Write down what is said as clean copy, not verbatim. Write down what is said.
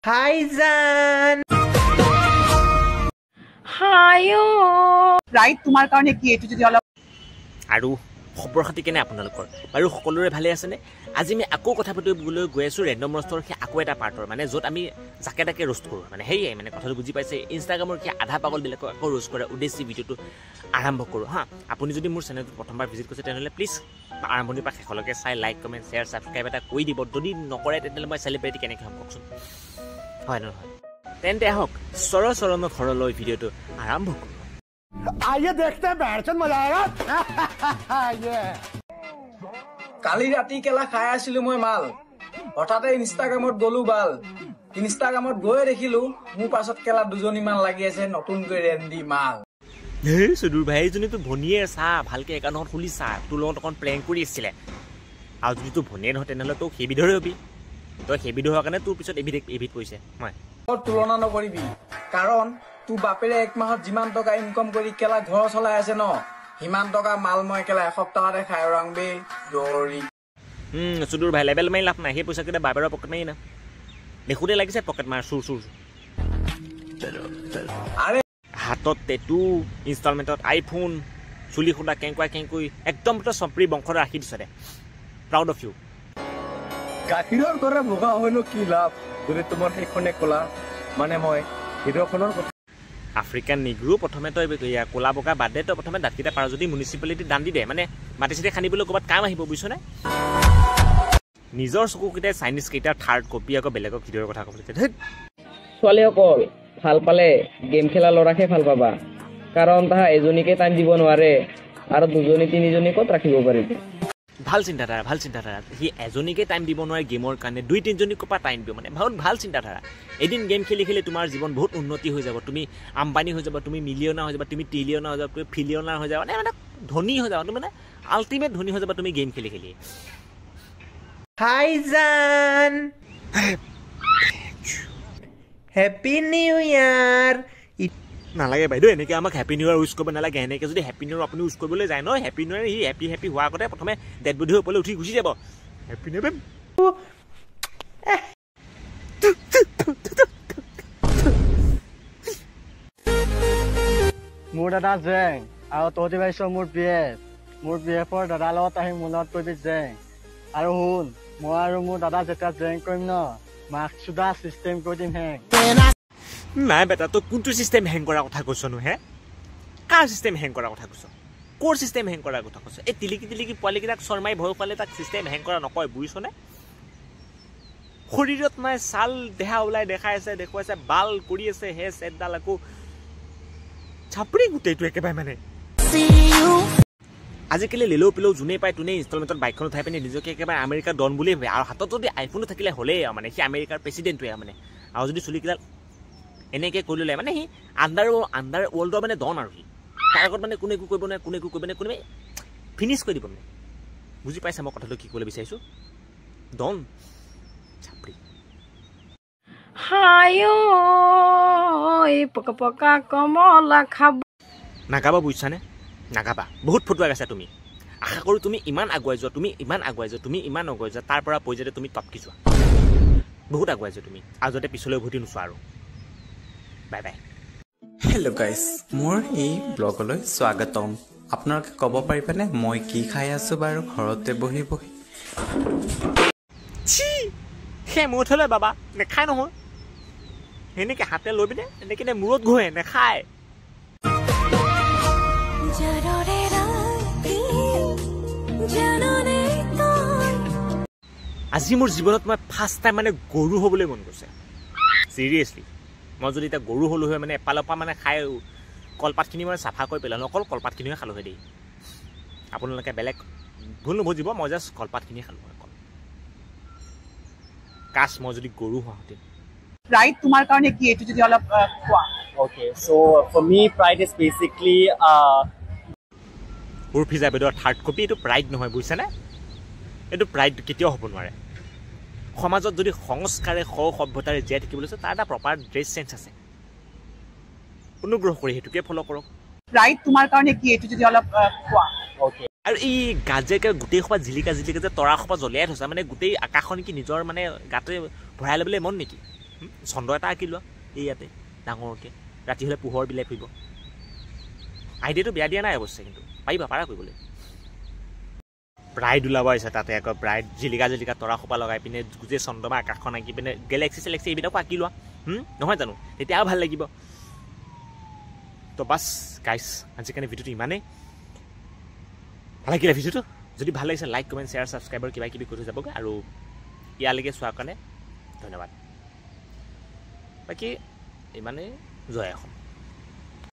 হাই জান হায়ো ৰাইট তোমাৰ কাৰণে কি এটো যদি অলপ আৰু খবৰ খাতি কেনে আপোনালোকৰ বাৰু সকলোৰে ভালে আছেনে আজি আমি আকৌ কথা পাতিবলৈ গৈ আছো ৰেণ্ডম ৰষ্টৰ কি আকৌ এটা পাৰ্টৰ মানে য'ত আমি জাকে তাকে ৰোষ্ট কৰোঁ মানে হেয়ে মানে কথাটো বুজি পাইছে ইনষ্টাগ্ৰামৰ কি আধা পাগলবিলাকক আকৌ ৰোষ্ট কৰাৰ উদ্দেশ্যে ভিডিঅ'টো আৰম্ভ কৰোঁ হা আপুনি যদি মোৰ চেনেলটো প্ৰথমবাৰ ভিজিট কৰিছে তেনেহ'লে প্লিজ আৰম্ভণিৰ পৰা শেষলৈকে চাই লাইক কমেণ্ট শ্বেয়াৰ ছাবস্ক্ৰাইব এটা কৰি দিব যদি নকৰে তেনেহ'লে মই চেলিব্ৰিটি কেনেকৈ হ'ম কওকচোন হয় নহয় তেন্তে আহক চৰণৰ ঘৰলৈ ভিডিঅ'টো আৰম্ভ কৰোঁ आइए देखते हैं बैठन मजा आएगा কালি ৰাতি কেলা খাই আছিলো মই মাল হঠাতে ইনষ্টাগ্ৰামত গলো বাল ইনষ্টাগ্ৰামত গৈ দেখিলো মোৰ পাছত কেলা দুজনীমান লাগি আছে নতুনকৈ ৰেণ্ডি মাল হেই সুদূৰ ভাই এজনীতো ভনীয়ে চা ভালকে একাউণ্টখন খুলি চা তোৰ লগত অকণ প্ৰেংক কৰি আছিলে আৰু যদি তোৰ ভনীয়ে নহয় তেনেহ'লে তোক সেইবিধৰে হবি তই সেইবিধ হোৱাৰ কাৰণে তোৰ পিছত এবিধ কৰিছে মই তুলনা নকৰিবি কাৰণ তোৰ বাপেৰে এক মাহত যিমান টকা ইনকম কৰি কেলা ঘৰ চলাই আছে ন সিমান টকা মাল মই কেলা এসপ্তাহতে খাই ৰং বে দৌৰি সুদূৰ ভাই লেবেল মাৰি লাভ নাই সেই পইচাকেইটা বাপেৰৰ পকেট মাৰি না দেখোঁতে লাগিছে পকেট মাৰ চুৰ আৰে হাতত টেটু ইনষ্টলমেণ্টত আইফোন চুলি খুন্দা কেংকুৱাই একদম তই চম্পৰি বংশত ৰাখি দিছ দে প্ৰাউড অফ ইউ গাখীৰৰ দৰে বগা হয়নো কি লাভ যদি তোমাৰ সেইখনে ক'লা মানে মই হিৰ'খনৰ আফ্ৰিকান নিগ্ৰো প্ৰথমে তই ক'লা বগা বাদ দে তই প্ৰথমে দাঁতকেইটা পাৰ যদি মিউনিচিপালিটিত দান দি দে মানে মাটি চাটি খান্দিবলৈ ক'ৰবাত কাম আহিব বুজিছনে নিজৰ চকুকেইটাই চাইনিজ কেইটাৰ থাৰ্ড কপি আকৌ বেলেগক ভিডিঅ'ৰ কথা ক'বলৈ ছোৱালীসকল ভাল পালে গেম খেলা ল'ৰাকহে ভাল পাবা কাৰণ তাহা এজনীকে টাইম দিব নোৱাৰে আৰু দুজনী তিনিজনী ক'ত ৰাখিব পাৰিব ভাল চিন্তাধাৰা সি এজনীকে টাইম দিব নোৱাৰে গেমৰ কাৰণে দুই তিনিজনীক ক'ৰপৰা টাইম দিব মানে বহুত ভাল চিন্তাধাৰা এদিন গেম খেলি তোমাৰ জীৱন বহুত উন্নতি হৈ যাব তুমি আম্বানী হৈ যাবা তুমি মিলিয়নাৰ হৈ যাবা তুমি ট্ৰিলিয়নাৰ হৈ যাবা তুমি ফিলিয়নাৰ হৈ যাবা মানে ধনী হৈ যাবা তুমি মানে আল্টিমেট ধনী হৈ যাবা তুমি গেম খেলি হাই জান হেপী নিউ ইয়াৰ নালাগে বাইদেউ এনেকৈ আমাক হেপী নিউ ইয়াৰ উইচ কৰিব নালাগে এনেকৈ যদি হেপী নিউ ইয়াৰ আপুনি উইচ কৰিবলৈ যায় ন হেপী নিউ ইয়াৰ সি হেপী হোৱাৰ আগতে প্ৰথমে ডেড বডি হৈ ওপৰলৈ উঠি গুচি যাব হেপী নিউ ইয়াৰ মোৰ দাদা জেং আৰু তহঁতি ভাবিছ মোৰ BF দাদাৰ লগত আহি মোৰ লগত কৰিবি জেং আৰু শুন মই আৰু মোৰ দাদা যেতিয়া জেং কৰিম ন মাস্ক চুদা চিষ্টেম কৰি দিম হেং নাই বেটা তই কোনটো চিষ্টেম হেং কৰাৰ কথা কৈছনো হে কাৰ চিষ্টেম হেং কৰাৰ কথা কৈছ ক'ৰ চিষ্টেম হেং কৰাৰ কথা কৈছ এই তিলিকি পোৱালিকেইটাক শৰ্মাই ভয় পালে তাক চিষ্টেম হেং কৰা নকয় বুজিছনে শৰীৰত নাই ছাল দেহা ওলাই দেখুৱাইছে বাল কৰি আছে হে চেটডাল আকৌ চাপৰি গোটেইটো একেবাৰে মানে আজিকালি লেলেও পেলেও যোনে পায় তোনে ইনষ্টলমেণ্টত বাইকখন উঠাই পিনে নিজকে একেবাৰে আমেৰিকাৰ ডন বুলিয়ে ভাবে আৰু হাতত যদি আইফোনো থাকিলে হ'লেই মানে সি আমেৰিকাৰ প্ৰেচিডেণ্টটোৱে মানে আৰু যদি চুলিকেইডাল এনেকৈ কৰি ল'লে মানে সি আণ্ডাৰ ৱৰ্ল্ডৰ মানে ডন আৰু সি তাৰ আগত মানে কোনে একো কৰিব নোৱাৰে কোনে ফিনিছ কৰি দিব মানে বুজি পাইছে মই কথাটো কি ক'বলৈ বিচাৰিছোঁ ডন চাপৰি হায়ো পকা কমলা খাব নাগাবা বুজিছানে নাগাবা বহুত ফটুৱা গৈছা তুমি আশা কৰোঁ তুমি ইমান আগুৱাই যোৱা তাৰ পৰা পৰ্যায়তে তুমি টপকি যোৱা বহুত আগুৱাই যোৱা তুমি আৰু যাতে পিছলৈ উভতি নোচোৱা আৰু বাই বাই হেল্ল' গাইজ মোৰ এই ব্লগলৈ স্বাগতম আপোনালোকে ক'ব পাৰিবনে মই কি খাই আছোঁ বাৰু ঘৰতে বহি সেই মূৰত হ'লে বাবা নেখায় নহয় সেনেকৈ হাতে লৈ পিনে এনেকৈ মূৰত ঘূৰে নেখায় আজি মোৰ জীৱনত মই ফাৰ্ষ্ট টাইম মানে গৰু হ'বলৈ মন গৈছে চিৰিয়াছলি মই যদি এতিয়া গৰু হ'লো হয় মানে এপালৰ পৰা মানে খাই কলপাতখিনি মই চাফা কৰি পেলালোঁ অকল কলপাতখিনিহে খালোঁ হয় দেই আপোনালোকে বেলেগ ভুল নুবুজিব মই জাষ্ট কলপাতখিনিয়ে খালোঁ অকল কাছ মই যদি গৰু হোৱাহেঁতেন ৰাইট তোমাৰ কাৰণে কি এটো যদি অলপ কোৱা Okay, so for me, pride is basically Urfi জাবেদৰ থাৰ্ড কপি এইটো প্ৰাইড নহয় বুজিছেনে এইটো প্ৰাইড কেতিয়াও হ'ব নোৱাৰে সমাজত যদি সংস্কাৰে সভ্যতাৰে জীয়াই থাকিবলৈ আছে তাৰ এটা প্ৰপাৰ ড্ৰেছ চেঞ্চ আছে অনুগ্ৰহ কৰি সেইটোকে ফ'ল' কৰক ৰাইট তোমাৰ কাৰণে কি এটো যদি অলপ কোৱা okay. আৰু এই গাজেকে গোটেই সোপা জিলিকা যে তৰা সোপা জ্বলিয়াই থৈছে মানে গোটেই আকাশখন কি নিজৰ মানে গাতে ভৰাই ল'বলৈ মন নেকি চন্দ্ৰ এটা আঁকি লোৱা এই ইয়াতে ডাঙৰকৈ ৰাতি হ'লে পোহৰ বিলাই ফুৰিব আইডিয়াটো বেয়া দিয়া নাই অৱশ্যে কিন্তু পাৰিবা পাৰা কৰিবলৈ ব্ৰাইড ওলাব আহিছে তাতে আকৌ ব্ৰাইড জিলিকা জিলিকা তৰা সোপা লগাই পিনে গোটেই চন্দ্ৰমা আকাশখন আঁকি পিনে গেলেক্সি চেলেক্সি এইবিলাকো আঁকি লোৱা নহয় জানো তেতিয়াও ভাল লাগিব তো বাছ গাইছ আজিকালি ভিডিঅ'টো ইমানেই ভাল লাগিলে ভিডিঅ'টো যদি ভাল লাগিছে লাইক কমেণ্ট শ্বেয়াৰ ছাবস্ক্ৰাইবাৰ কিবা কিবি কৰি যাবগৈ আৰু ইয়ালৈকে চোৱাৰ কাৰণে ধন্যবাদ বাকী ইমানেই জয় অসম